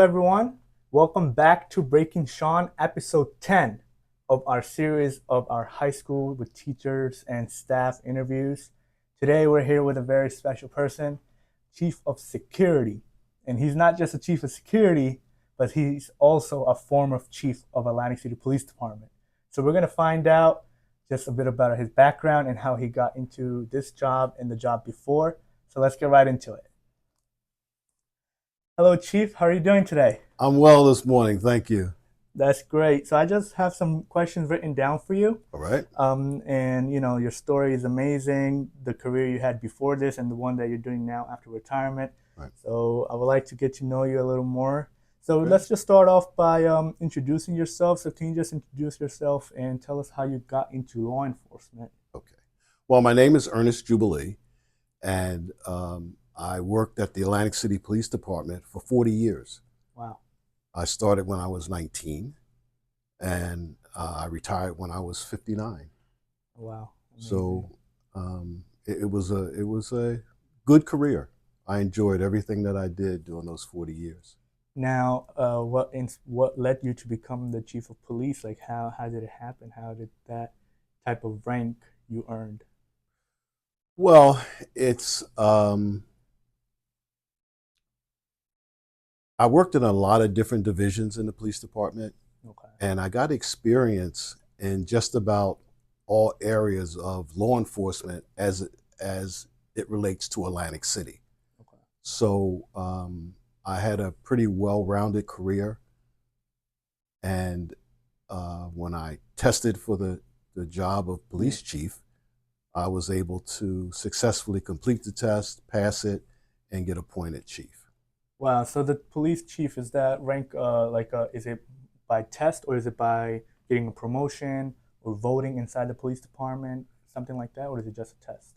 everyone. Welcome back to Breaking Shan, episode 10 of our series of our high school with teachers and staff interviews. Today, we're here with a very special person, Chief of Security. And he's not just a Chief of Security, but he's also a former Chief of Atlantic City Police Department. So, we're going to find out just a bit about his background and how he got into this job and the job before. So, let's get right into it. Hello, Chief. How are you doing today? I'm well this morning, thank you. That's great. So I just have some questions written down for you. All right. And your story is amazing. The career you had before this and the one that you're doing now after retirement. Right. So I would like to get to know you a little more. So Okay. let's just start off by introducing yourself. So can you just introduce yourself and tell us how you got into law enforcement? Okay. Well, my name is Ernest Jubilee, and I worked at the Atlantic City Police Department for 40 years. Wow. I started when I was 19, and I retired when I was 59. Wow. Amazing. So it was a good career. I enjoyed everything that I did during those 40 years. Now, what led you to become the chief of police? Like, how did it happen? How did that type of rank you earned? Well, it's I worked in a lot of different divisions in the police department, Okay. and I got experience in just about all areas of law enforcement as it relates to Atlantic City. Okay. So I had a pretty well-rounded career, and when I tested for the job of police chief, I was able to successfully complete the test, pass it, and get appointed chief. Wow. So the police chief, is that rank is it by test or is it by getting a promotion or voting inside the police department, something like that, or is it just a test?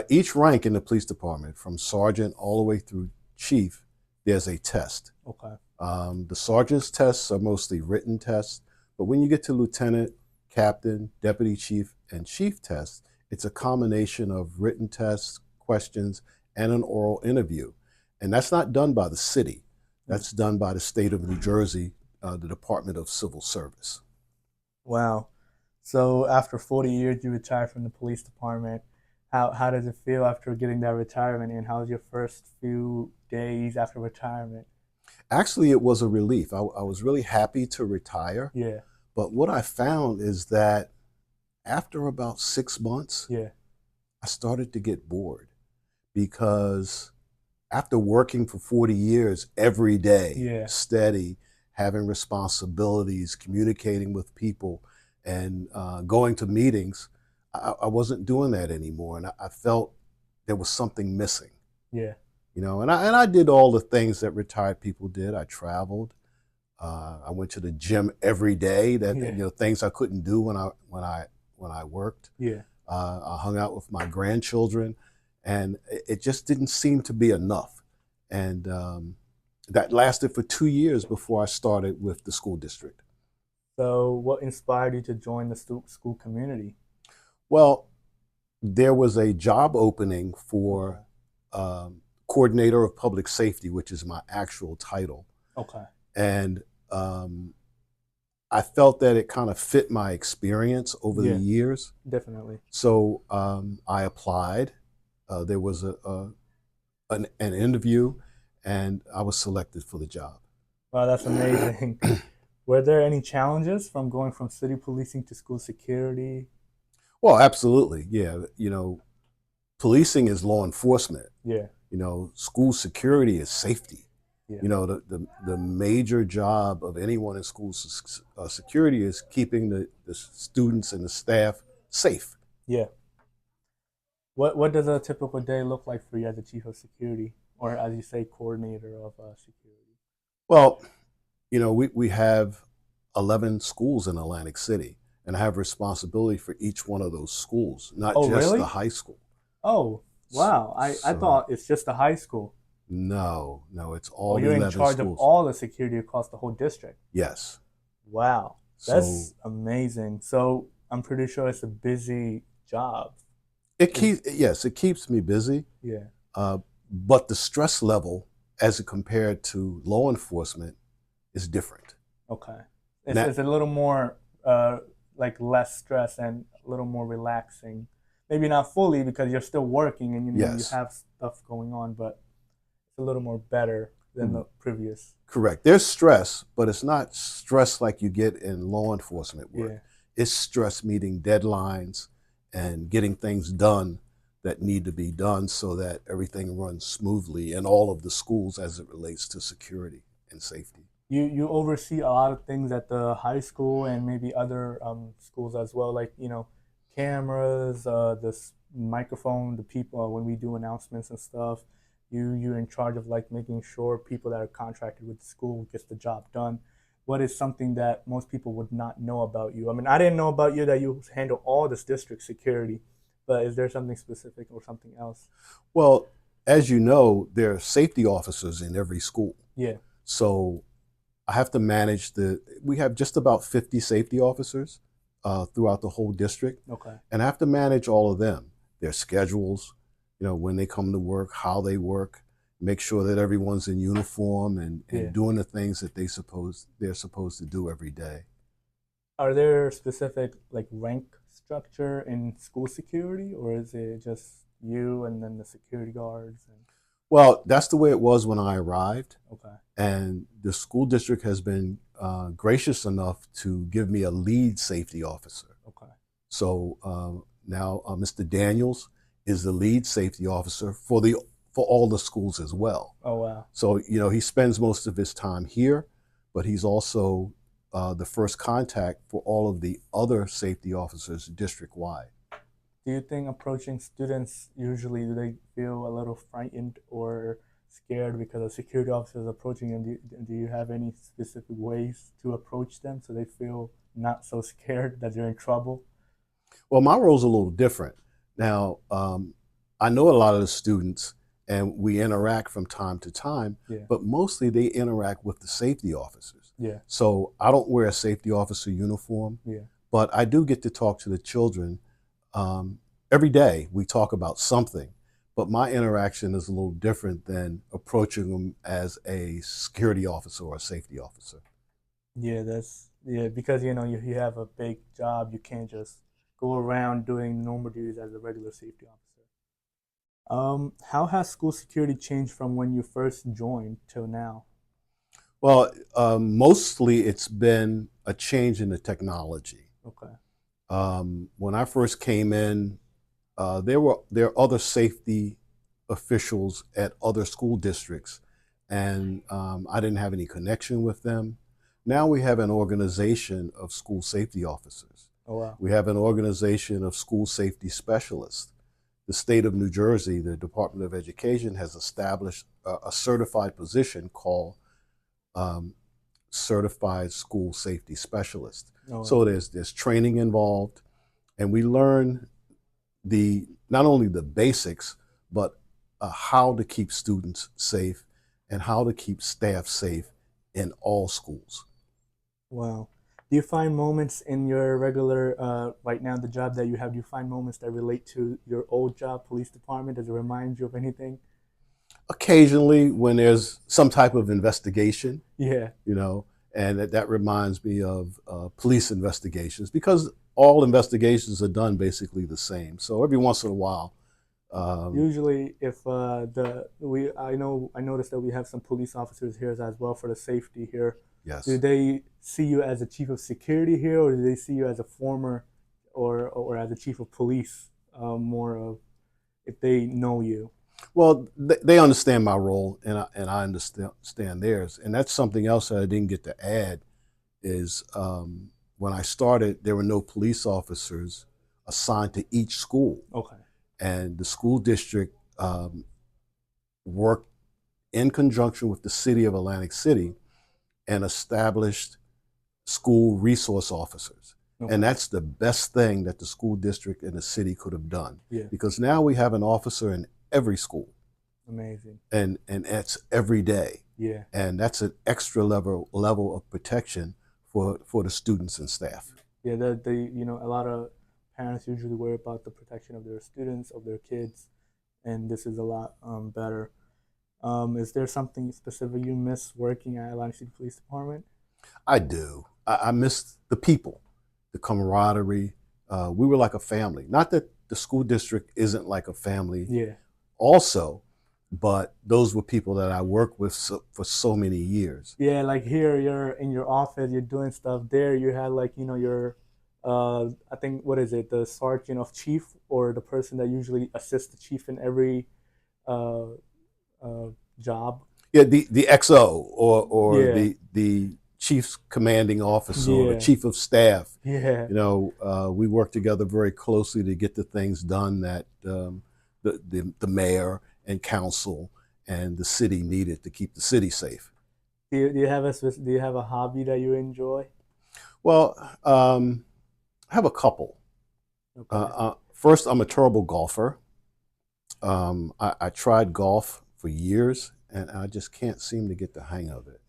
Each rank in the police department, from sergeant all the way through chief, there's a test. Okay. The sergeant's tests are mostly written tests, but when you get to lieutenant, captain, deputy chief, and chief tests, it's a combination of written tests, questions, and an oral interview. And that's not done by the city. That's done by the state of New Jersey, the Department of Civil Service. Wow. So after 40 years, you retired from the police department. How does it feel after getting that retirement, and how was your first few days after retirement? Actually, it was a relief. I was really happy to retire, Yeah. but what I found is that after about 6 months, Yeah. I started to get bored because after working for 40 years every day, Yeah. steady, having responsibilities, communicating with people, and going to meetings, I wasn't doing that anymore. And I felt there was something missing, Yeah. and I did all the things that retired people did. I traveled. I went to the gym every day. That Yeah. things I couldn't do when I worked. Yeah. I hung out with my grandchildren, and it just didn't seem to be enough. And that lasted for 2 years before I started with the school district. So, what inspired you to join the school community? Well, there was a job opening for coordinator of public safety, which is my actual title. Okay. And I felt that it kind of fit my experience over the Yeah, years. definitely. So I applied. There was an interview, and I was selected for the job. Wow, that's amazing. Were there any challenges from going from city policing to school security? Well, absolutely. Yeah. Policing is law enforcement. Yeah. School security is safety. Yeah. The major job of anyone in school security is keeping the students and the staff safe. Yeah. What does a typical day look like for you as a chief of security, or as you say, coordinator of security? Well, we have 11 schools in Atlantic City, and I have responsibility for each one of those schools, not Oh, just the really? high school. Oh, wow. I So thought it's just a high school. no, no, it's Oh, all you're in 11 charge of schools. all the security across the whole district. Yes. Wow, So that's amazing. So I'm pretty sure it's a busy job. it keeps me busy, Yeah. but the stress level as compared to law enforcement is different. Okay. Now, It's a little more like less stress and a little more relaxing. Maybe not fully because you're still working and you yes, have stuff going on, but it's a little more better than the previous. correct. There's stress, but it's not stress like you get in law enforcement work. Yeah. It's stress meeting deadlines and getting things done that need to be done so that everything runs smoothly in all of the schools as it relates to security and safety. You oversee a lot of things at the high school and maybe other schools as well, like cameras, this microphone, the people when we do announcements and stuff. You're in charge of like making sure people that are contracted with the school gets the job done. What is something that most people would not know about you? I mean, I didn't know about you that you handle all this district security, but is there something specific or something else? Well, as you know, there are safety officers in every school. Yeah. So I have to manage we have just about 50 safety officers throughout the whole district. Okay. And I have to manage all of them, their schedules, when they come to work, how they work, make sure that everyone's in uniform and Yeah. doing the things that they're supposed to do every day. Are there specific like rank structure in school security, or is it just you and then the security guards? And Well, that's the way it was when I arrived. okay, And the school district has been gracious enough to give me a lead safety officer. okay, So now Mr. Daniels is the lead safety officer for all the schools as well. oh wow. So he spends most of his time here, but he's also the first contact for all of the other safety officers district wide. Do you think approaching students usually do they feel a little frightened or scared because a security officer is approaching them? Do you have any specific ways to approach them so they feel not so scared that they're in trouble? Well, my role's a little different. Now, I know a lot of the students, and we interact from time to time, Yeah, but mostly they interact with the safety officers. yeah, So I don't wear a safety officer uniform, yeah. but I do get to talk to the children. Um, every day we talk about something, but my interaction is a little different than approaching them as a security officer or a safety officer. Yeah, that's yeah, because you have a big job, you can't just go around doing normal duties as a regular safety officer. How has school security changed from when you first joined till now? Well, mostly it's been a change in the technology. Okay. When I first came in, there are other safety officials at other school districts, and I didn't have any connection with them. Now we have an organization of school safety officers. Oh wow. We have an organization of school safety specialists. The state of New Jersey, the Department of Education, has established a certified position called um, certified school safety specialist. Oh wow. So there's training involved, and we learn the not only the basics, but how to keep students safe and how to keep staff safe in all schools. Wow. Do you find moments in your regular right now the job that you have? Do you find moments that relate to your old job, police department? Does it remind you of anything? Occasionally, when there's some type of investigation, Yeah. you know, and that reminds me of police investigations because all investigations are done basically the same. So every once in a while, um, Usually, if the we I noticed that we have some police officers here as well for the safety here. Do yes. they see you as a chief of security here, or do they see you as a former, or as a chief of police? More of if they know you. Well, they understand my role, and I understand theirs, and that's something else that I didn't get to add. Is when I started, there were no police officers assigned to each school, Okay. and the school district worked in conjunction with the city of Atlantic City and established school resource officers. And Okay. that's the best thing that the school district and the city could have done Yeah. because now we have an officer in every school, Amazing. and it's every day. Yeah. And that's an extra level of protection for the students and staff. Yeah. A lot of parents usually worry about the protection of their students, of their kids, and this is a lot better. Is there something specific you miss working at Atlantic City Police Department? I do. I miss the people, the camaraderie. We were like a family. Not that the school district isn't like a family Yeah. also, but those were people that I worked with for so many years. Yeah, like here you're in your office, you're doing stuff. There you had like, your I think what is it, the sergeant of chief or the person that usually assists the chief in every uh uh job. Yeah, the XO or Yeah. the chief's commanding officer or the Yeah. chief of staff. Yeah. We work together very closely to get the things done that the mayor and council and the city needed to keep the city safe. Do you have a hobby that you enjoy? Well, I have a couple. Okay. First, I'm a terrible golfer. I tried golf for years, and I just can't seem to get the hang of it.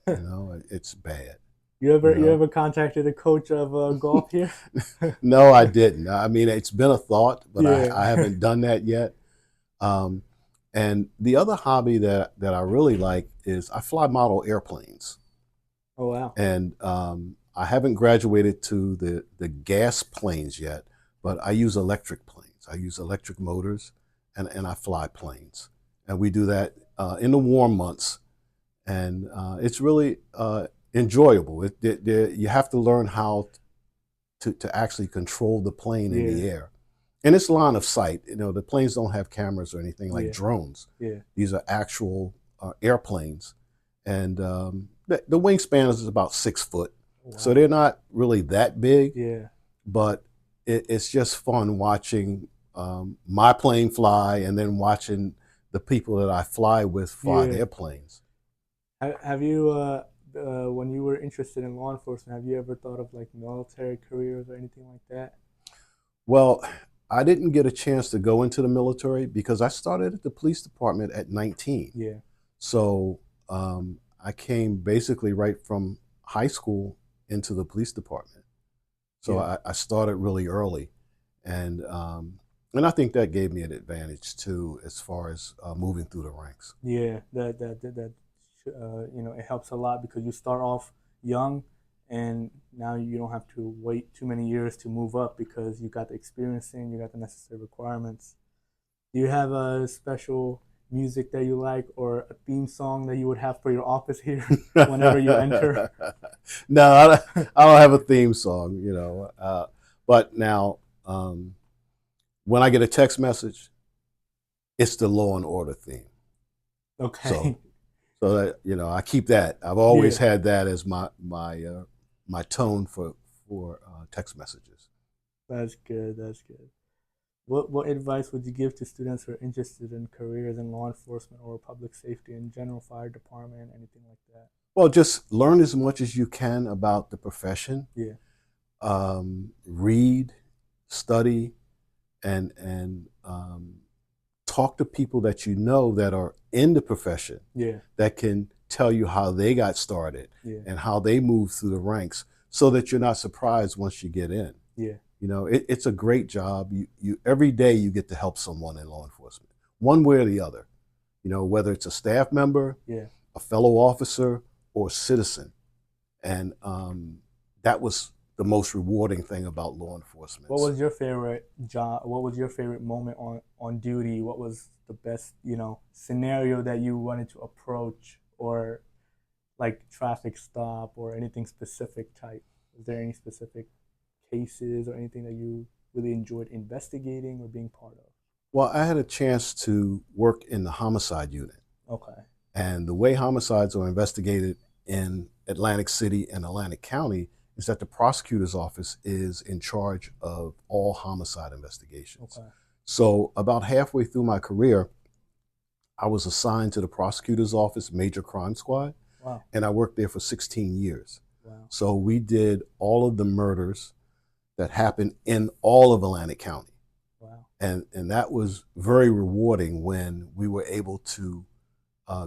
It's bad. You You know, ever contacted a coach of golf here? no, I didn't. I mean, it's been a thought, but Yeah. I haven't done that yet. Um, and the other hobby that I really like is I fly model airplanes, Oh wow. and I haven't graduated to the gas planes yet, but I use electric planes. I use electric motors, and I fly planes, and we do that in the warm months, and it's really enjoyable. You have to learn how to actually control the plane in Yeah. the air. And it's line of sight. The planes don't have cameras or anything like Yeah. drones. Yeah. These are actual airplanes. And the wingspan is about 6 foot. So Wow. they're not really that big, Yeah. but it's just fun watching my plane fly and then watching the people that I fly with fly Yeah. their planes. Have you when you were interested in law enforcement, have you ever thought of like military careers or anything like that? Well, I didn't get a chance to go into the military because I started at the police department at 19. Yeah. So I came basically right from high school into the police department. So Yeah. I started really early, and I think that gave me an advantage too as far as moving through the ranks. Yeah. It helps a lot because you start off young, and now you don't have to wait too many years to move up because you got the experience in, you got the necessary requirements. Do you have a special music that you like or a theme song that you would have for your office here whenever you enter? No, I don't have a theme song, but now when I get a text message, it's the Law and Order theme. Okay. So that I keep that. I've always Yeah, had that as my tone for text messages. that's good. That's good. What advice would you give to students who are interested in careers in law enforcement or public safety in general, fire department, anything like that? Well, just learn as much as you can about the profession. Yeah, Read, study, and talk to people that you know that are in the profession yeah, that can tell you how they got started yeah, and how they moved through the ranks, so that you're not surprised once you get in. yeah, It's a great job. You every day you get to help someone in law enforcement, one way or the other. Whether it's a staff member, yeah. a fellow officer, or citizen, and that was the most rewarding thing about law enforcement. What was your favorite job? What was your favorite moment on duty? What was the best, scenario that you wanted to approach, or like traffic stop or anything specific type? Is there any specific cases or anything that you really enjoyed investigating or being part of? Well, I had a chance to work in the homicide unit, Okay. and the way homicides are investigated in Atlantic City and Atlantic County is that the prosecutor's office is in charge of all homicide investigations. Okay. So, about halfway through my career, I was assigned to the prosecutor's office, Major Crime Squad, Wow. and I worked there for 16 years. Wow. So, we did all of the murders that happened in all of Atlantic County. Wow. And that was very rewarding when we were able to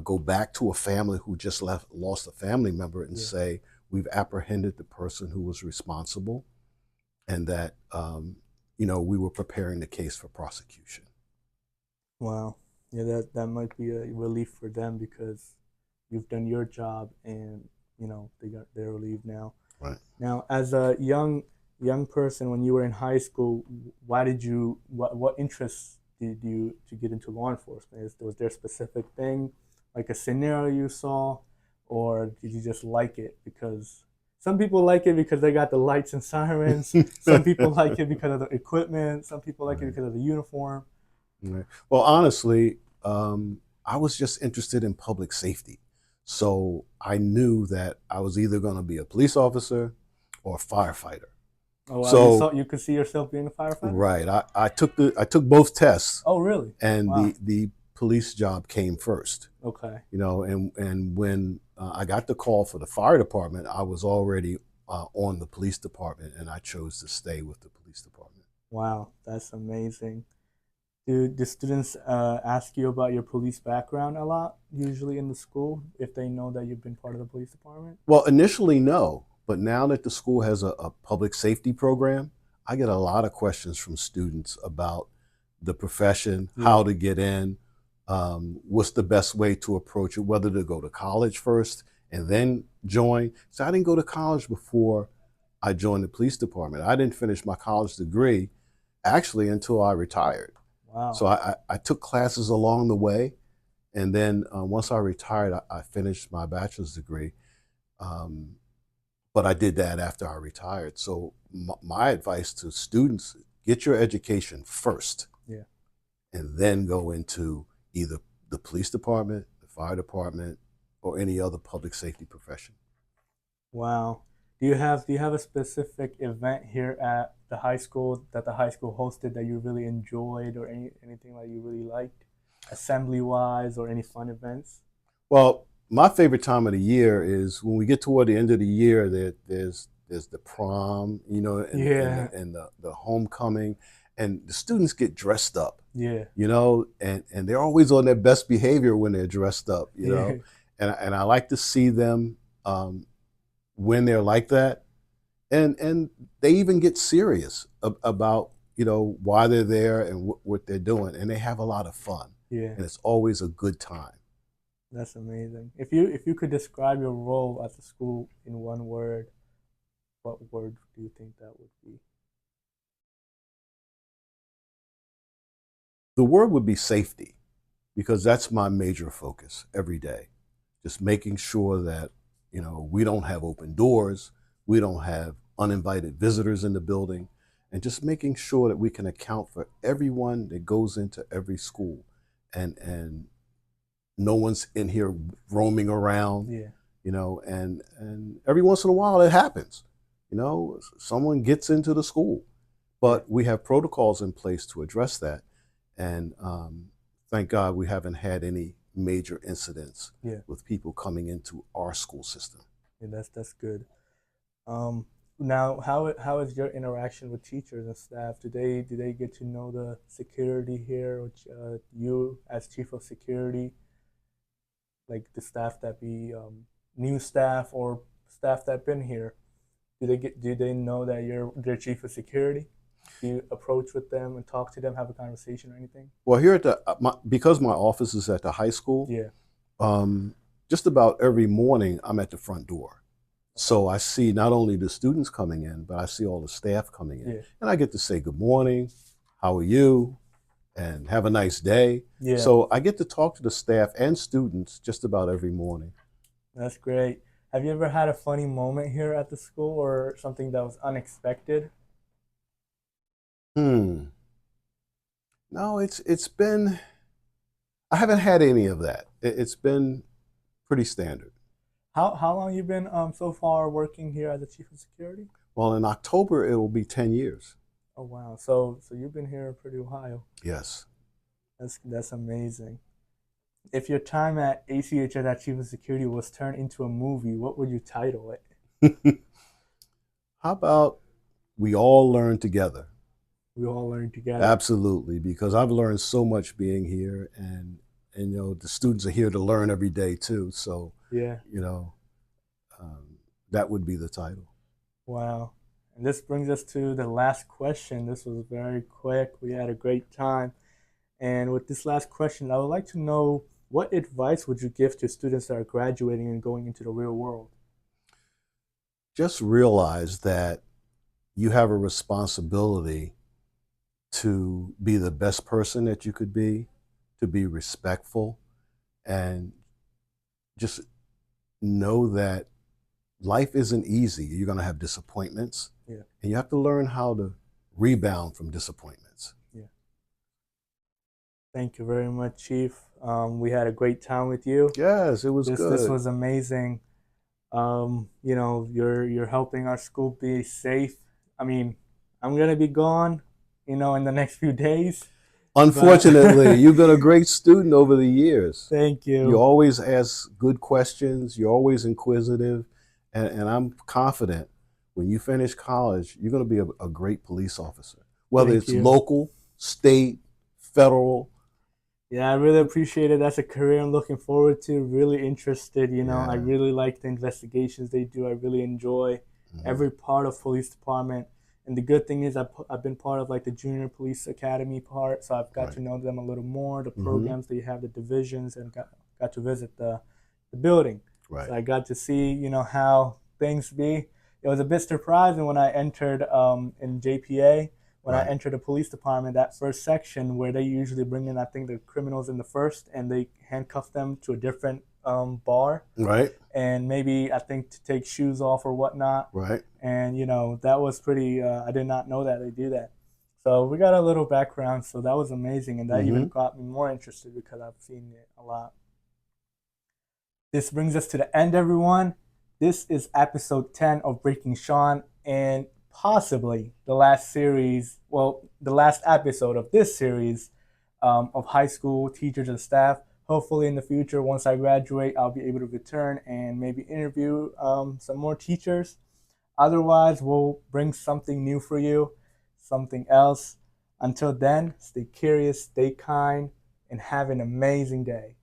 go back to a family who just lost a family member and Yeah. say, we've apprehended the person who was responsible, and that we were preparing the case for prosecution. Wow. Yeah, that might be a relief for them because you've done your job and they got their relief now. Right. Now, as a young person, when you were in high school, why did you what interests did you to get into law enforcement? Was there a specific thing, like a scenario you saw, or did you just like it because some people like it because they got the lights and sirens. Some people like it because of the equipment. Some people like it Right. because of the uniform. Right. Well, honestly, I was just interested in public safety. So I knew that I was either going to be a police officer or a firefighter. Oh wow, So you could see yourself being a firefighter? right, I took both tests, Oh really? and Wow. the police job came first. Okay. And when I got the call for the fire department, I was already on the police department, and I chose to stay with the police department. Wow, that's amazing. Do students ask you about your police background a lot, usually in the school, if they know that you've been part of the police department? Well, initially, no. But now that the school has a public safety program, I get a lot of questions from students about the profession, Yeah. how to get in, what's the best way to approach it, whether to go to college first and then join. So I didn't go to college before I joined the police department. I didn't finish my college degree actually until I retired. So Wow. I took classes along the way. And then once I retired, I finished my bachelor's degree. Um, but I did that after I retired. So my advice to students: get your education first, Yeah. and then go into either the police department, the fire department, or any other public safety profession. Wow. Do you have a specific event here at the high school that the high school hosted that you really enjoyed, or anything that you really liked, assembly wise, or any fun events? Well, my favorite time of the year is when we get toward the end of the year. There's the prom, Yeah. and the homecoming, and the students get dressed up, Yeah. and they're always on their best behavior when they're dressed up, Yeah. and I like to see them um, when they're like that, and they even get serious about why they're there and what they're doing, and they have a lot of fun, Yeah. and it's always a good time. That's amazing. If you could describe your role at the school in one word, what word do you think that would be? The word would be safety, because that's my major focus every day. Just making sure that we don't have open doors, we don't have uninvited visitors in the building, and just making sure that we can account for everyone that goes into every school, and no one's in here roaming around, Yeah. and every once in a while it happens. Someone gets into the school, Yeah. but we have protocols in place to address that, and thank God we haven't had any major incidents Yeah. with people coming into our school system. Yeah. That's good. Um, Now, how is your interaction with teachers and staff? Do they get to know the security here, which you as chief of security, like the staff that be new staff or staff that been here? Do they know that you're their chief of security? Do you approach with them and talk to them, have a conversation or anything? Well, here at because my office is at the high school, Yeah. um, just about every morning I'm at the front door. Okay. So I see not only the students coming in, but I see all the staff coming in. Yeah. And I get to say good morning, how are you, and have a nice day. Yeah. So I get to talk to the staff and students just about every morning. That's great. Have you ever had a funny moment here at the school or something that was unexpected? Hmm. No, it's been I haven't had any of that. It's been pretty standard. How long you been so far working here as the chief of security? Well, in October it will be 10 years. Oh wow. So you've been here a pretty while. Yes. That's amazing. If your time at ACHS as chief of security was turned into a movie, what would you title it? How about we all learn together? We all learn together. Absolutely, because I've learned so much being here, and the students are here to learn every day too. So Yeah. you know that would be the title. Wow. And this brings us to the last question. This was very quick. We had a great time. And with this last question, I would like to know, what advice would you give to students that are graduating and going into the real world? Just realize that you have a responsibility to be the best person that you could be, to be respectful, and just know that life isn't easy. You're going to have disappointments, Yeah, and you have to learn how to rebound from disappointments. yeah. Thank you very much, Chief. We had a great time with you. Yes, it was This good. was amazing. You're helping our school be safe. I mean, I'm gonna be gone, in the next few days, but Unfortunately, you've been a great student over the years. thank You you, always ask good questions, you're always inquisitive, and I'm confident when you finish college, you're going to be a great police officer, whether thank it's you. local, state, federal. Yeah, I really appreciate it. That's a career I'm looking forward to. Really interested. I Yeah. really like the investigations they do. I really enjoy Hmm. every part of police department. And the good thing is I've been part of like the junior police academy part, so I've got to Right. know them a little more, the Hmm. programs they have, the divisions, and got to visit the building. So Right. I got to see, how things be. It was a bit surprising when I entered in JPA, when I Right. entered the police department, that first section where they usually bring in, I think, the criminals in the first, and they handcuff them to a different bar, Right. and maybe I think to take shoes off or whatnot. Right. And that was pretty. I did not know that they do that. So we got a little background, so that was amazing, and that even Hmm. got me more interested because I've seen it a lot. This brings us to the end, everyone. This is episode 10 of Breaking Shan, and possibly the last series, well, the last episode of this series of high school teachers and staff. Hopefully, in the future, once I graduate, I'll be able to return and maybe interview some more teachers. Otherwise, we'll bring something new for you, something else. Until then, stay curious, stay kind, and have an amazing day.